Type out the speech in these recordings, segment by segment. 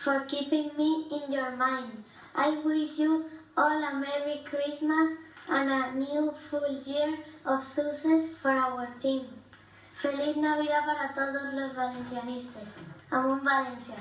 for keeping me in your mind. I wish you all a Merry Christmas and a new full year of success for our team. Feliz Navidad para todos los valencianistas. Amun Valencia.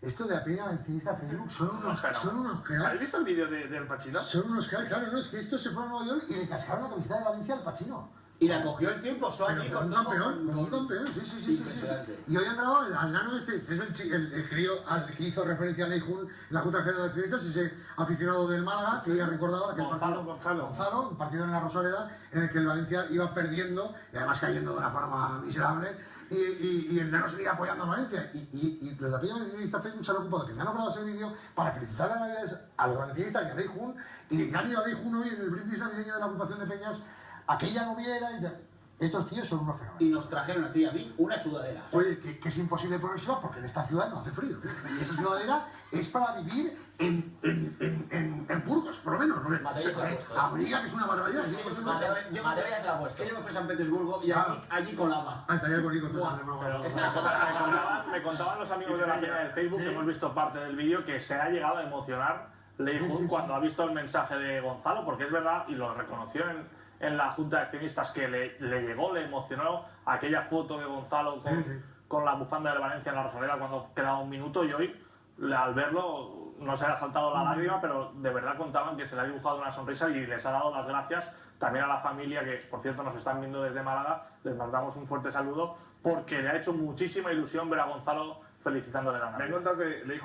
Esto de la peña valencianista Facebook son unos cracks. ¿Habéis visto el vídeo del Pachino? Son unos cracks, claro, no, es que estos se fueron a Nueva York y le cascaron la camiseta de Valencia al Pachino. Y la cogió el tiempo, allí con un campeón, sí. Y hoy han grabado al nano este es el crío al que hizo referencia a Leijun, la Junta General de Accionistas, ese aficionado del Málaga, que ya recordaba que Gonzalo, un partido en la Rosaleda en el que el Valencia iba perdiendo, y además cayendo de una forma miserable, y el nano seguía apoyando a Valencia. Y los de la peña valencianista Facebook se han ocupado de que el nano grabase el vídeo para felicitar a Navidades a los valencianistas y a Leijun, y han ido a Leijun hoy en el brindis navideño de la ocupación de Peñas, aquella no viera y tal. Estos tíos son unos fenómenos. Y nos trajeron a ti y a mí una sudadera. Oye, que es imposible ponérsela porque en esta ciudad no hace frío. Y esa sudadera es para vivir en Burgos, por lo menos. Mateo se la ha puesto. Abriga, que es una barbaridad. Mateo ya se la ha puesto. Que yo me fui a San Petersburgo y allí colaba. Ah, estaría bonito todo. Me contaban los amigos de la página del Facebook, que hemos visto parte del vídeo, que se ha llegado a emocionar Leijun cuando ha visto el mensaje de Gonzalo, porque es verdad, y lo reconoció en la Junta de Accionistas, que le llegó, le emocionó aquella foto de Gonzalo con la bufanda de Valencia en la Rosaleda cuando quedaba un minuto, y hoy, al verlo, no se le ha saltado la lágrima, pero de verdad contaban que se le ha dibujado una sonrisa y les ha dado las gracias también a la familia, que por cierto nos están viendo desde Málaga. Les mandamos un fuerte saludo porque le ha hecho muchísima ilusión ver a Gonzalo felicitándole la Navidad. Me han contado que